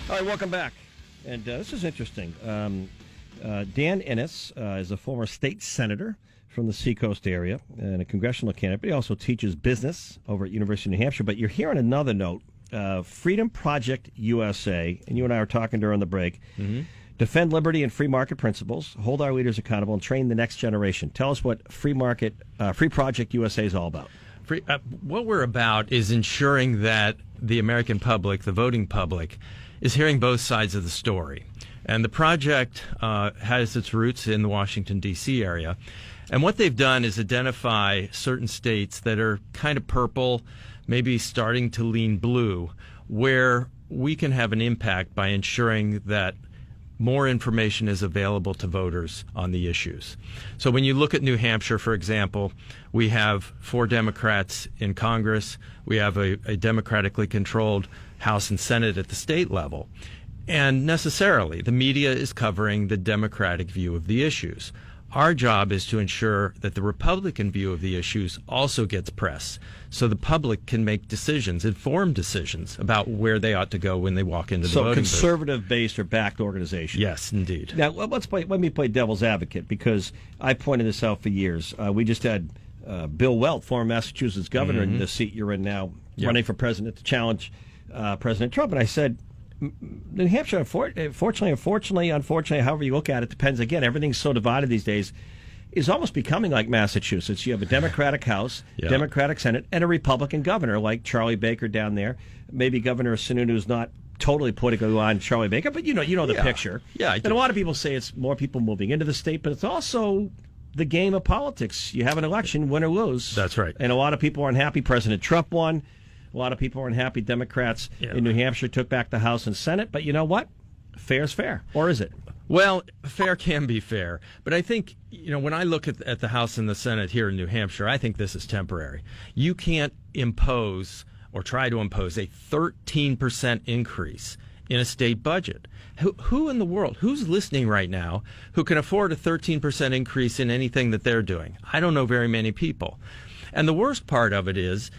All right, welcome back. And this is interesting. Dan Innis is a former state senator from the Seacoast area and a congressional candidate, but he also teaches business over at University of New Hampshire. But you're here on another note, Freedom Project USA, and you and I were talking during the break, defend liberty and free market principles, hold our leaders accountable, and train the next generation. Tell us what Free Project USA is all about. What we're about is ensuring that the American public, the voting public, is hearing both sides of the story. And the project has its roots in the Washington, D.C. area. And what they've done is identify certain states that are kind of purple, maybe starting to lean blue, where we can have an impact by ensuring that more information is available to voters on the issues. So when you look at New Hampshire, for example, we have 4 Democrats in Congress. We have a democratically controlled House and Senate at the state level. And necessarily, the media is covering the Democratic view of the issues. Our job is to ensure that the Republican view of the issues also gets press, so the public can make decisions, informed decisions, about where they ought to go when they walk into the voting booth. So conservative-based or backed organization. Yes, indeed. Now, let me play devil's advocate, because I pointed this out for years. We just had Bill Weld, former Massachusetts governor, in the seat you're in now, running for president to challenge President Trump. And I said, New Hampshire, unfortunately, however you look at it, depends. Again, everything's so divided these days, is almost becoming like Massachusetts. You have a Democratic House, Democratic Senate, and a Republican governor like Charlie Baker down there. Maybe Governor Sununu's not totally politically aligned Charlie Baker, but you know the picture. Yeah, I do. And a lot of people say it's more people moving into the state, but it's also the game of politics. You have an election, win or lose. That's right. And a lot of people are unhappy. President Trump won. A lot of people are unhappy. Democrats in New Hampshire took back the House and Senate. But you know what? Fair's fair. Or is it? Well, fair can be fair. But I think, when I look at the House and the Senate here in New Hampshire, I think this is temporary. You can't impose or try to impose a 13% increase in a state budget. Who in the world, who's listening right now, who can afford a 13% increase in anything that they're doing? I don't know very many people. And the worst part of it is,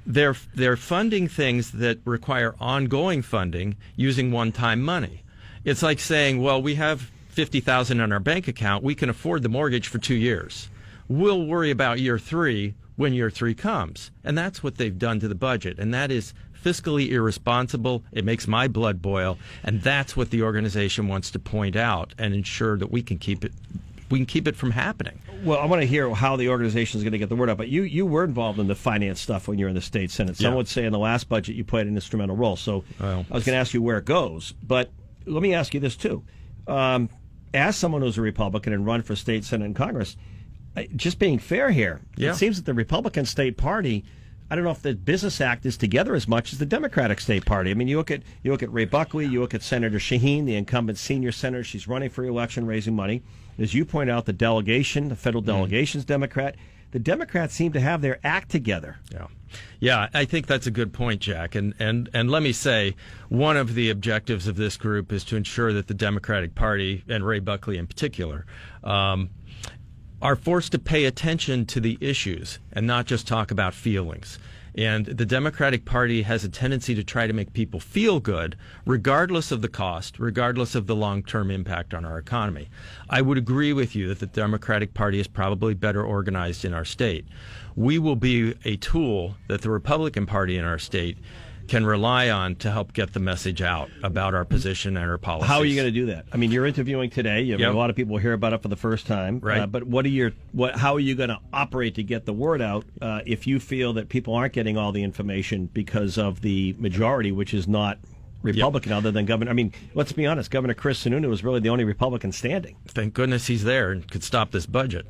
they're funding things that require ongoing funding using one-time money. It's like saying, well, we have $50,000 in our bank account. We can afford the mortgage for 2 years. We'll worry about year 3 when year 3 comes. And that's what they've done to the budget. And that is fiscally irresponsible. It makes my blood boil. And that's what the organization wants to point out and ensure that we can keep it from happening. Well, I want to hear how the organization is going to get the word out. But you were involved in the finance stuff when you were in the state Senate. Some would say in the last budget you played an instrumental role. So I was going to ask you where it goes. But let me ask you this, too. As someone who's a Republican and run for state Senate and Congress, just being fair here, it seems that the Republican state party, I don't know if the business act is together as much as the Democratic state party. I mean, you look at Ray Buckley, you look at Senator Shaheen, the incumbent senior senator. She's running for re-election, raising money. As you point out, the federal delegation's Democrat. The Democrats seem to have their act together. Yeah, I think that's a good point, Jack. And let me say, one of the objectives of this group is to ensure that the Democratic Party, and Ray Buckley in particular, are forced to pay attention to the issues and not just talk about feelings. And the Democratic Party has a tendency to try to make people feel good, regardless of the cost, regardless of the long-term impact on our economy. I would agree with you that the Democratic Party is probably better organized in our state. We will be a tool that the Republican Party in our state can rely on to help get the message out about our position and our policies. How are you going to do that? I mean, you're interviewing today. A lot of people hear about it for the first time. Right. But how are you going to operate to get the word out if you feel that people aren't getting all the information because of the majority, which is not Republican other than Governor? I mean, let's be honest. Governor Chris Sununu is really the only Republican standing. Thank goodness he's there and could stop this budget.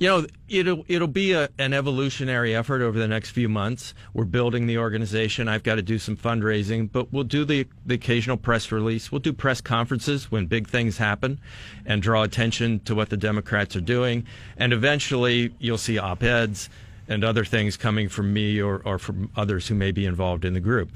It'll be an evolutionary effort over the next few months. We're building the organization. I've got to do some fundraising, but we'll do the occasional press release. We'll do press conferences when big things happen and draw attention to what the Democrats are doing. And eventually you'll see op-eds and other things coming from me or from others who may be involved in the group.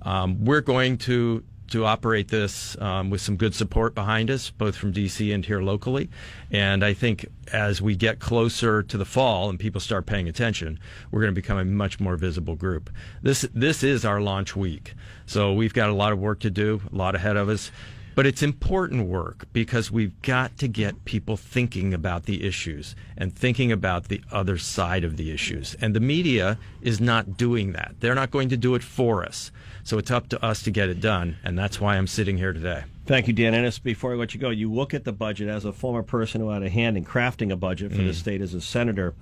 We're going to to operate this with some good support behind us, both from D.C. and here locally. And I think as we get closer to the fall and people start paying attention, we're going to become a much more visible group. This is our launch week. So we've got a lot of work to do, a lot ahead of us. But it's important work because we've got to get people thinking about the issues and thinking about the other side of the issues. And the media is not doing that. They're not going to do it for us. So it's up to us to get it done, and that's why I'm sitting here today. Thank you, Dan Innis. Before I let you go, you look at the budget as a former person who had a hand in crafting a budget for the state as a senator.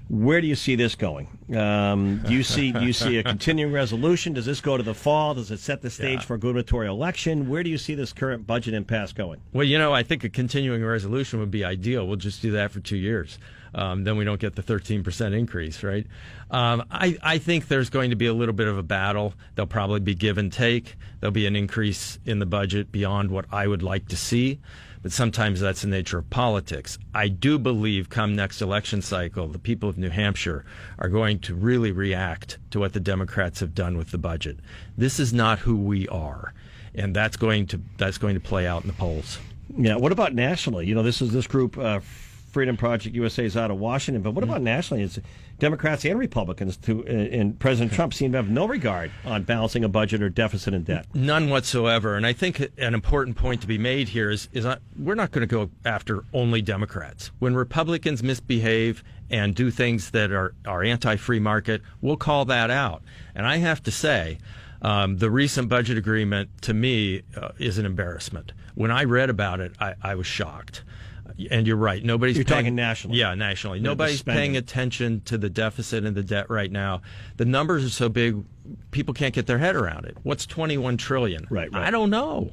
Where do you see this going? Do you see a continuing resolution? Does this go to the fall? Does it set the stage for a gubernatorial election? Where do you see this current budget impasse going? Well, I think a continuing resolution would be ideal. We'll just do that for 2 years. Then we don't get the 13% increase, right? I think there's going to be a little bit of a battle. There'll probably be give and take. There'll be an increase in the budget beyond what I would like to see. But sometimes that's the nature of politics. I do believe come next election cycle, the people of New Hampshire are going to really react to what the Democrats have done with the budget. This is not who we are, and that's going to play out in the polls. Yeah. What about nationally? This group, Freedom Project USA, is out of Washington, but what about nationally? It's Democrats and Republicans and President Trump seem to have no regard on balancing a budget or deficit and debt. None whatsoever. And I think an important point to be made here is we're not going to go after only Democrats. When Republicans misbehave and do things that are anti-free market, we'll call that out. And I have to say, the recent budget agreement, to me, is an embarrassment. When I read about it, I was shocked. And you're right. You're talking nationally. Yeah, nationally. Nobody's paying attention to the deficit and the debt right now. The numbers are so big, people can't get their head around it. What's $21 trillion? Right. I don't know.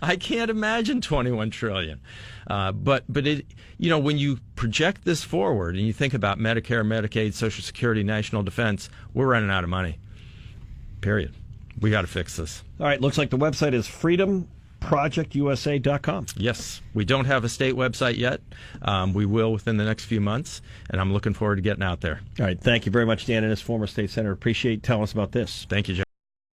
I can't imagine $21 trillion. But it, when you project this forward and you think about Medicare, Medicaid, Social Security, national defense, we're running out of money. Period. We got to fix this. All right. Looks like the website is freedomprojectusa.com. Yes. We don't have a state website yet. We will within the next few months, and I'm looking forward to getting out there. All right. Thank you very much, Dan Innis, former state senator. Appreciate telling us about this. Thank you, John.